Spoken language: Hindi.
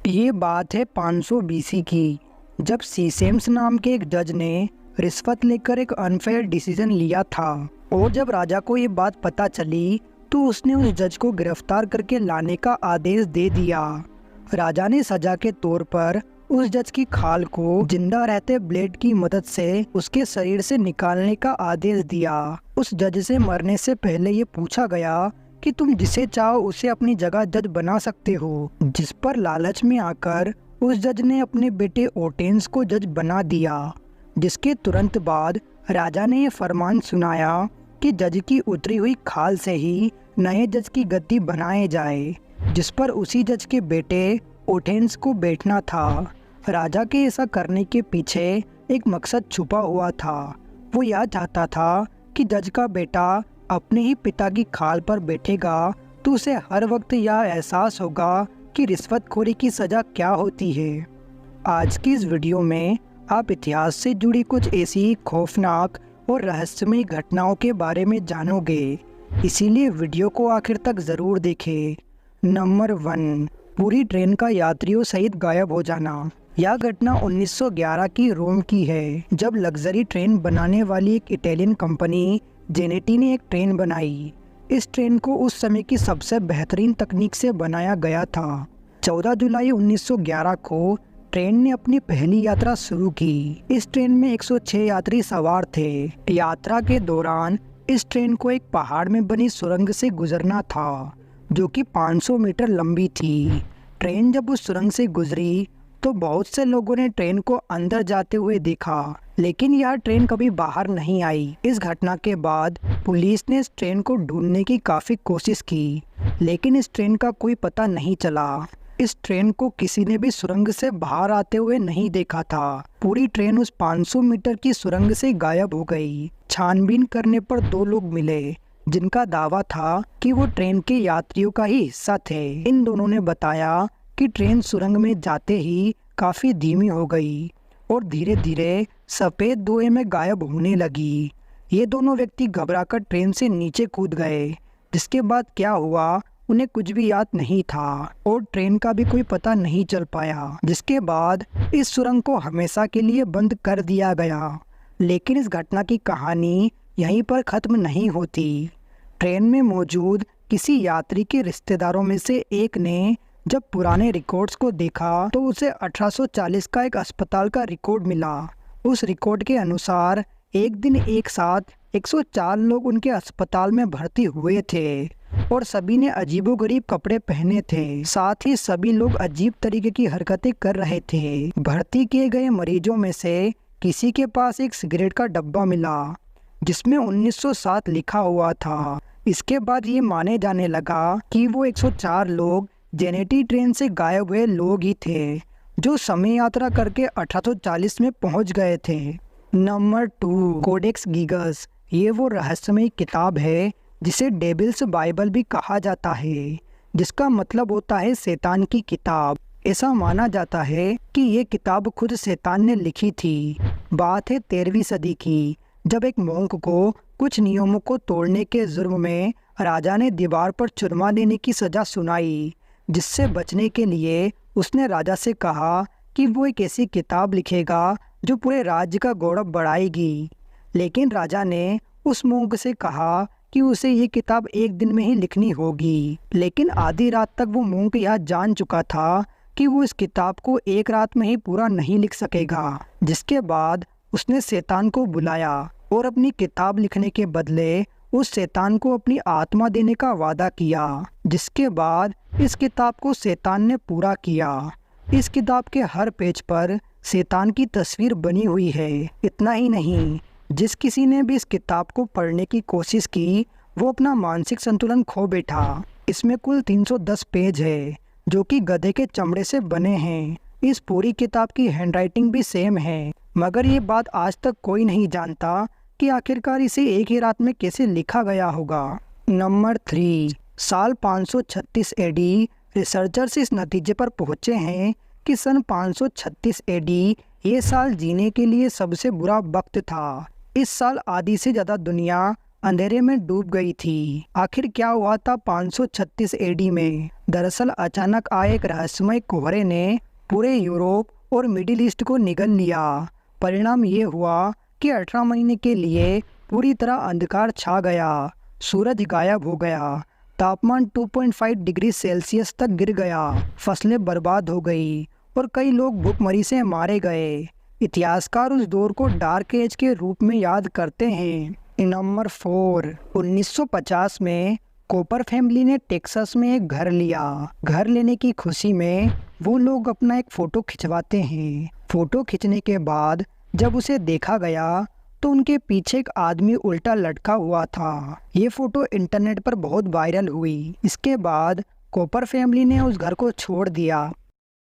ये बात है 500 बीसी की, जब सीसेम्स नाम के एक जज ने रिश्वत लेकर एक अनफेयर डिसीजन लिया था। और जब राजा को ये बात पता चली तो उसने उस जज को गिरफ्तार करके लाने का आदेश दे दिया। राजा ने सजा के तौर पर उस जज की खाल को जिंदा रहते ब्लेड की मदद से उसके शरीर से निकालने का आदेश दिया। उस जज से मरने से पहले ये पूछा गया कि तुम जिसे चाहो उसे अपनी जगह जज बना सकते हो, जिस पर लालच में आकर उस जज ने अपने बेटे ओटेंस को जज बना दिया। जिसके तुरंत बाद राजा ने यह फरमान सुनाया कि जज की उतरी हुई खाल से ही नए जज की गद्दी बनाए जाए, जिस पर उसी जज के बेटे ओटेंस को बैठना था। राजा के ऐसा करने के पीछे एक मकसद छुपा हुआ था। वो यह चाहता था कि जज का बेटा अपने ही पिता की खाल पर बैठेगा तो उसे हर वक्त यह एहसास होगा कि रिश्वतखोरी की सज़ा क्या होती है। आज की इस वीडियो में आप इतिहास से जुड़ी कुछ ऐसी खौफनाक और रहस्यमय घटनाओं के बारे में जानोगे, इसीलिए वीडियो को आखिर तक ज़रूर देखें। नंबर 1, पूरी ट्रेन का यात्रियों सहित गायब हो जाना। यह घटना 1911 की रोम की है, जब लग्जरी ट्रेन बनाने वाली एक इटालियन कंपनी जेनेटी ने एक ट्रेन बनाई। इस ट्रेन को उस समय की सबसे बेहतरीन तकनीक से बनाया गया था। 14 जुलाई 1911 को ट्रेन ने अपनी पहली यात्रा शुरू की। इस ट्रेन में 106 यात्री सवार थे। यात्रा के दौरान इस ट्रेन को एक पहाड़ में बनी सुरंग से गुजरना था, जो कि 500 मीटर लंबी थी। ट्रेन जब उस सुरंग से गुजरी तो बहुत से लोगों ने ट्रेन को अंदर जाते हुए देखा, लेकिन यह ट्रेन कभी बाहर नहीं आई। इस घटना के बाद पुलिस ने इस ट्रेन को ढूंढने की काफ़ी कोशिश की, लेकिन इस ट्रेन का कोई पता नहीं चला। इस ट्रेन को किसी ने भी सुरंग से बाहर आते हुए नहीं देखा था। पूरी ट्रेन उस 500 मीटर की सुरंग से गायब हो गई। छानबीन करने पर 2 लोग मिले, जिनका दावा था कि वो ट्रेन के यात्रियों का ही हिस्सा थे। इन दोनों ने बताया कि ट्रेन सुरंग में जाते ही काफ़ी धीमी हो गई और धीरे धीरे सफ़ेद धुएं में गायब होने लगी। ये दोनों व्यक्ति घबराकर ट्रेन से नीचे कूद गए, जिसके बाद क्या हुआ उन्हें कुछ भी याद नहीं था और ट्रेन का भी कोई पता नहीं चल पाया। जिसके बाद इस सुरंग को हमेशा के लिए बंद कर दिया गया। लेकिन इस घटना की कहानी यहीं पर ख़त्म नहीं होती। ट्रेन में मौजूद किसी यात्री के रिश्तेदारों में से एक ने जब पुराने रिकॉर्ड्स को देखा तो उसे 1840 का एक अस्पताल का रिकॉर्ड मिला। उस रिकॉर्ड के अनुसार एक दिन एक साथ 104 लोग उनके अस्पताल में भर्ती हुए थे और सभी ने अजीबोगरीब कपड़े पहने थे। साथ ही सभी लोग अजीब तरीके की हरकतें कर रहे थे। भर्ती किए गए मरीजों में से किसी के पास एक सिगरेट का डब्बा मिला, जिसमें 1907 लिखा हुआ था। इसके बाद ये माने जाने लगा कि वो 104 लोग जेनेटी ट्रेन से गायब हुए लोग ही थे, जो समय यात्रा करके 1840 में पहुंच गए थे। Number 2, Codex Gigas. ये वो रहस्यमय किताब है जिसे डेविल्स बाइबल भी कहा जाता है, जिसका मतलब होता है शैतान की किताब। ऐसा माना जाता है कि ये किताब खुद शैतान ने लिखी थी। बात है 13वीं सदी की, जब एक मोंक को कुछ नियमों को तोड़ने के जुर्म में राजा ने दीवार पर चुरमा देने की सजा सुनाई। जिससे बचने के लिए उसने राजा से कहा कि वो एक ऐसी किताब लिखेगा जो पूरे राज्य का गौरव बढ़ाएगी। लेकिन राजा ने उस मोंक से कहा कि उसे ये किताब एक दिन में ही लिखनी होगी। लेकिन आधी रात तक वो मोंक यह जान चुका था कि वो इस किताब को एक रात में ही पूरा नहीं लिख सकेगा। जिसके बाद उसने शैतान को बुलाया और अपनी किताब लिखने के बदले उस शैतान को अपनी आत्मा देने का वादा किया। जिसके बाद इस किताब को शैतान ने पूरा किया। इस किताब के हर पेज पर शैतान की तस्वीर बनी हुई है। इतना ही नहीं, जिस किसी ने भी इस किताब को पढ़ने की कोशिश की वो अपना मानसिक संतुलन खो बैठा। इसमें कुल 310 पेज है, जो कि गधे के चमड़े से बने हैं। इस पूरी किताब की हैंडराइटिंग भी सेम है, मगर ये बात आज तक कोई नहीं जानता कि आखिरकार इसे एक ही रात में कैसे लिखा गया होगा। नंबर 3, साल 536 एडी। रिसर्चर्स इस नतीजे पर पहुँचे हैं कि सन 536 एडी ये साल जीने के लिए सबसे बुरा वक्त था। इस साल आधी से ज़्यादा दुनिया अंधेरे में डूब गई थी। आखिर क्या हुआ था 536 एडी में? दरअसल अचानक आए एक रहस्यमय कोहरे ने पूरे यूरोप और मिडिल ईस्ट को निगल लिया। परिणाम ये हुआ कि 18 महीने के लिए पूरी तरह अंधकार छा गया। सूरज गायब हो गया, तापमान 2.5 डिग्री सेल्सियस तक गिर गया, फसलें बर्बाद हो गई और कई लोग भूखमरी से मारे गए। इतिहासकार उस दौर को डार्क एज के रूप में याद करते हैं। नंबर 4, 1950 में कॉपर फैमिली ने टेक्सास में एक घर लिया। घर लेने की खुशी में वो लोग अपना एक फ़ोटो खिंचवाते हैं। फ़ोटो खींचने के बाद जब उसे देखा गया तो उनके पीछे एक आदमी उल्टा लटका हुआ था। ये फ़ोटो इंटरनेट पर बहुत वायरल हुई। इसके बाद कॉपर फैमिली ने उस घर को छोड़ दिया